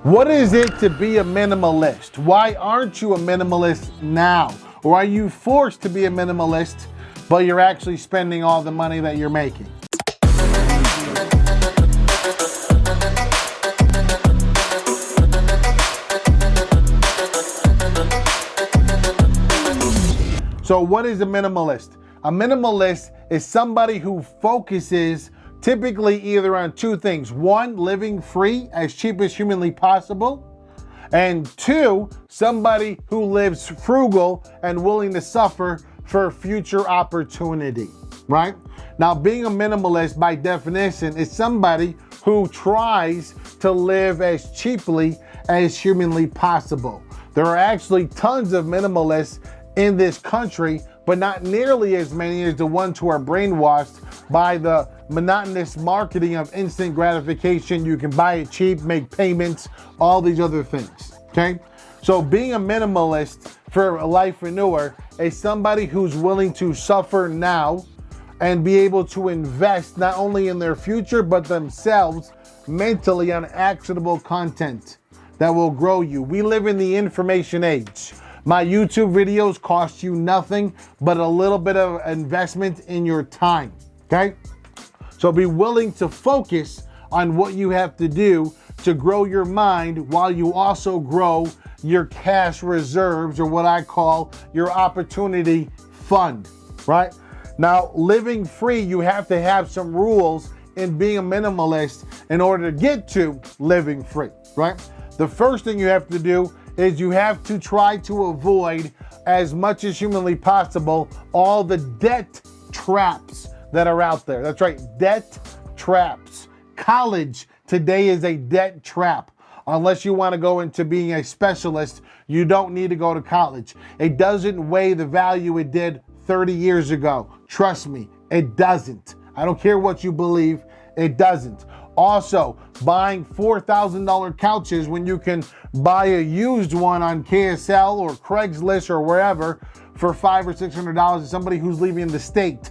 What is it to be a minimalist? Why aren't you a minimalist now? Or are you forced to be a minimalist, but you're actually spending all the money that you're making? So what is a minimalist? A minimalist is somebody who focuses typically either on two things. One, living free as cheap as humanly possible. And two, somebody who lives frugal and willing to suffer for future opportunity, right? Now, being a minimalist by definition is somebody who tries to live as cheaply as humanly possible. There are actually tons of minimalists in this country, but not nearly as many as the ones who are brainwashed by the monotonous marketing of instant gratification. You can buy it cheap, make payments, all these other things, okay? So being a minimalist for a Lifeaneur is somebody who's willing to suffer now and be able to invest not only in their future, but themselves mentally on actionable content that will grow you. We live in the information age. My YouTube videos cost you nothing but a little bit of investment in your time, okay? So be willing to focus on what you have to do to grow your mind while you also grow your cash reserves, or what I call your opportunity fund, right? Now, living free, you have to have some rules in being a minimalist in order to get to living free, right? The first thing you have to do is you have to try to avoid as much as humanly possible all the debt traps that are out there. That's right, debt traps. College today is a debt trap. Unless you want to go into being a specialist, you don't need to go to college. It doesn't weigh the value it did 30 years ago. Trust me, it doesn't. I don't care what you believe, it doesn't. Also, buying $4,000 couches when you can buy a used one on KSL or Craigslist or wherever for $500 or $600 to somebody who's leaving the state,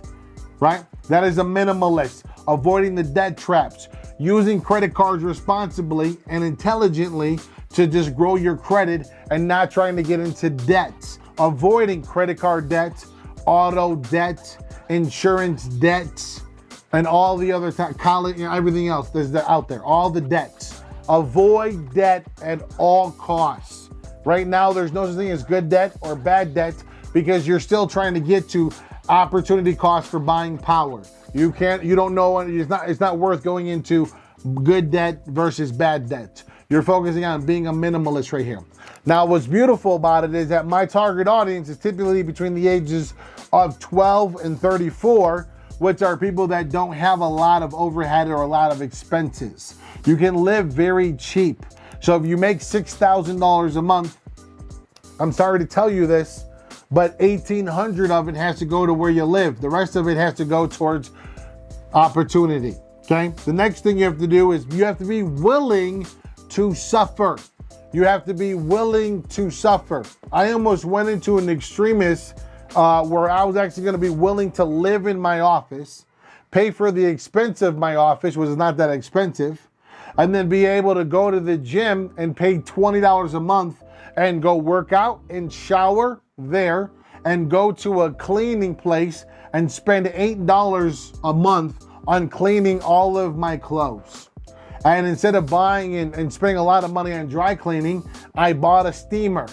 right? That is a minimalist. Avoiding the debt traps. Using credit cards responsibly and intelligently to just grow your credit and not trying to get into debts. Avoiding credit card debts, auto debt, insurance debts, and all the other college, everything else that's out there, all the debts. Avoid debt at all costs. Right now, there's no such thing as good debt or bad debt because you're still trying to get to opportunity cost for buying power. You don't know, it's not worth going into good debt versus bad debt. You're focusing on being a minimalist right here. Now, what's beautiful about it is that my target audience is typically between the ages of 12 and 34, which are people that don't have a lot of overhead or a lot of expenses. You can live very cheap. So if you make $6,000 a month, I'm sorry to tell you this, but $1,800 of it has to go to where you live. The rest of it has to go towards opportunity, okay? The next thing you have to do is you have to be willing to suffer. You have to be willing to suffer. I almost went into an extremist where I was actually going to be willing to live in my office, pay for the expense of my office, which is not that expensive, and then be able to go to the gym and pay $20 a month and go work out and shower there and go to a cleaning place and spend $8 a month on cleaning all of my clothes. And instead of buying and spending a lot of money on dry cleaning, I bought a steamer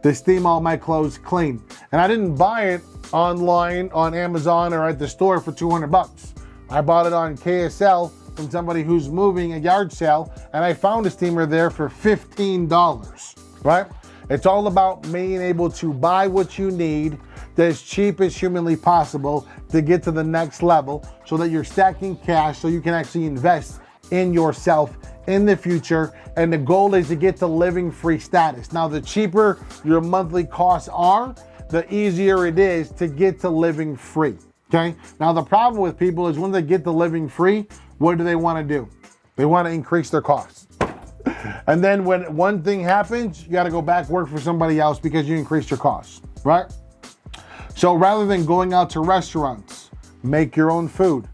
to steam all my clothes clean. And I didn't buy it online on Amazon or at the store for $200. I bought it on KSL from somebody who's moving a yard sale, and I found a steamer there for $15, right? It's all about being able to buy what you need as cheap as humanly possible to get to the next level so that you're stacking cash so you can actually invest in yourself in the future. And the goal is to get to living free status. Now, the cheaper your monthly costs are, the easier it is to get to living free, okay? Now, the problem with people is when they get to living free, what do they want to do? They want to increase their costs. And then when one thing happens, you got to go back work for somebody else because you increased your costs, right? So rather than going out to restaurants, make your own food.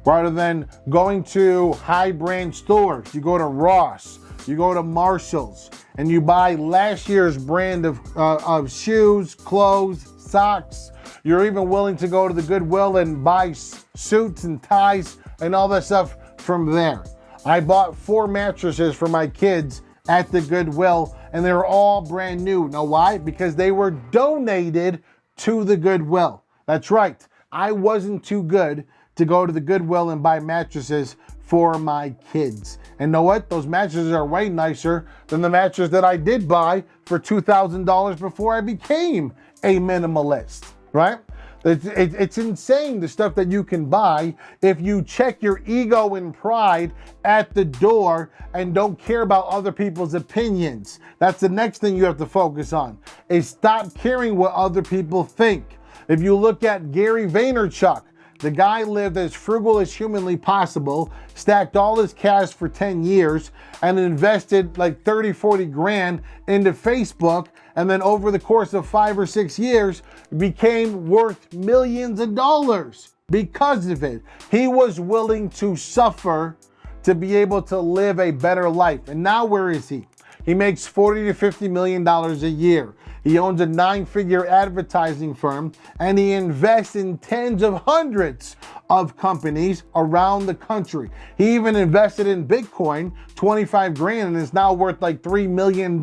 Rather than going to high brand stores, you go to Ross, you go to Marshall's and you buy last year's brand of shoes, clothes, socks. You're even willing to go to the Goodwill and buy suits and ties and all that stuff from there. I bought 4 mattresses for my kids at the Goodwill, and they were all brand new. Know why? Because they were donated to the Goodwill. That's right. I wasn't too good to go to the Goodwill and buy mattresses for my kids. And know what? Those mattresses are way nicer than the mattress that I did buy for $2,000 before I became a minimalist, right? It's insane the stuff that you can buy if you check your ego and pride at the door and don't care about other people's opinions. That's the next thing you have to focus on, is stop caring what other people think. If you look at Gary Vaynerchuk, the guy lived as frugal as humanly possible, stacked all his cash for 10 years, and invested like 30, 40 grand into Facebook. And then over the course of 5 or 6 years, became worth millions of dollars because of it. He was willing to suffer to be able to live a better life. And now where is he? He makes $40 to $50 million a year. He owns a 9-figure advertising firm, and he invests in tens of hundreds of companies around the country. He even invested in Bitcoin, 25 grand, and is now worth like $3 million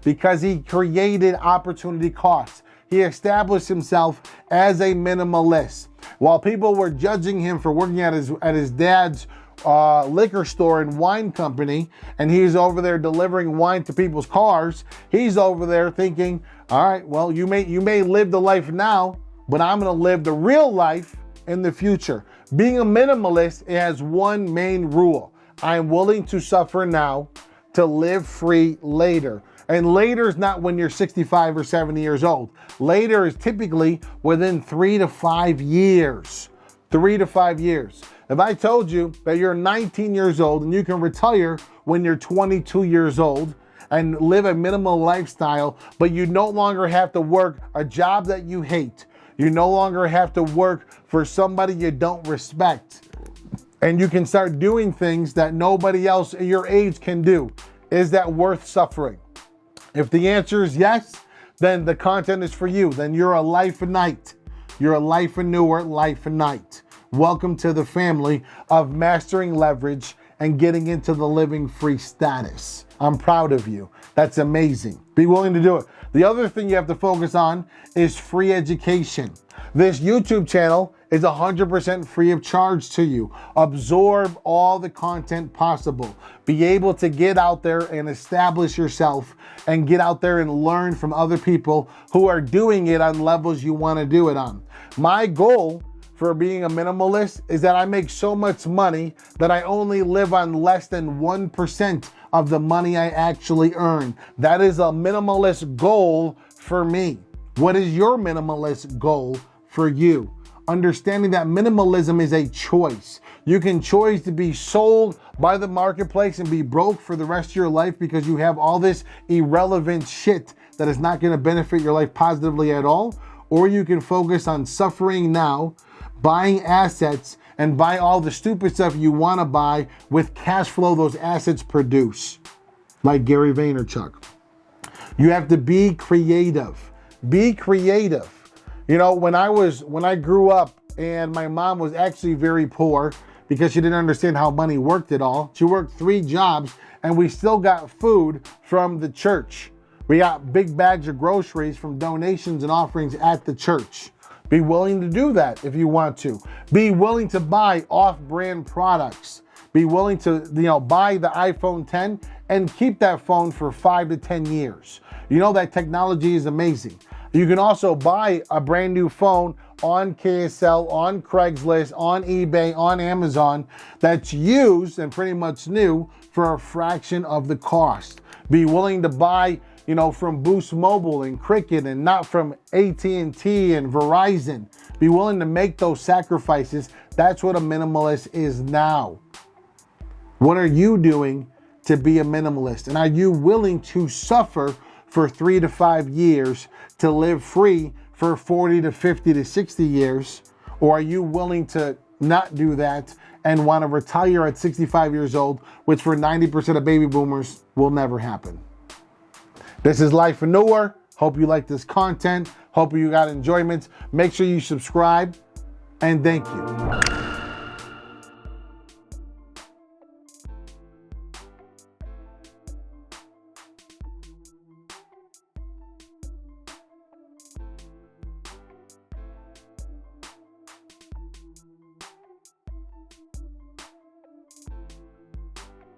because he created opportunity costs. He established himself as a minimalist. While people were judging him for working at his dad's liquor store and wine company, and he's over there delivering wine to people's cars, he's over there thinking, all right, well, you may live the life now, but I'm going to live the real life in the future. Being a minimalist, it has one main rule. I am willing to suffer now to live free later. And later is not when you're 65 or 70 years old. Later is typically within 3 to 5 years. 3 to 5 years. If I told you that you're 19 years old and you can retire when you're 22 years old and live a minimal lifestyle, but you no longer have to work a job that you hate, you no longer have to work for somebody you don't respect, and you can start doing things that nobody else your age can do, is that worth suffering? If the answer is yes, then the content is for you. Then you're a Lifeaneur. You're a Lifeaneur, Lifeaneur. Welcome to the family of mastering leverage and getting into the living free status. I'm proud of you. That's amazing. Be willing to do it. The other thing you have to focus on is free education. This YouTube channel is 100% free of charge to you. Absorb all the content possible. Be able to get out there and establish yourself and get out there and learn from other people who are doing it on levels you want to do it on. My goal for being a minimalist is that I make so much money that I only live on less than 1% of the money I actually earn. That is a minimalist goal for me. What is your minimalist goal for you? Understanding that minimalism is a choice. You can choose to be sold by the marketplace and be broke for the rest of your life because you have all this irrelevant shit that is not going to benefit your life positively at all. Or you can focus on suffering now, buying assets, and buy all the stupid stuff you want to buy with cash flow those assets produce, like Gary Vaynerchuk. You have to be creative. Be creative. You know, when I grew up and my mom was actually very poor because she didn't understand how money worked at all. She worked 3 jobs and we still got food from the church. We got big bags of groceries from donations and offerings at the church. Be willing to do that if you want to. Be willing to buy off-brand products. Be willing to, buy the iPhone 10 and keep that phone for 5 to 10 years. You know that technology is amazing. You can also buy a brand new phone on KSL, on Craigslist, on eBay, on Amazon that's used and pretty much new for a fraction of the cost. Be willing to buy from Boost Mobile and Cricket and not from AT&T and Verizon. Be willing to make those sacrifices. That's what a minimalist is now. What are you doing to be a minimalist? And are you willing to suffer for 3 to 5 years to live free for 40 to 50 to 60 years? Or are you willing to not do that and want to retire at 65 years old, which for 90% of baby boomers will never happen. This is Lifeaneur. Hope you like this content. Hope you got enjoyment. Make sure you subscribe, and thank you.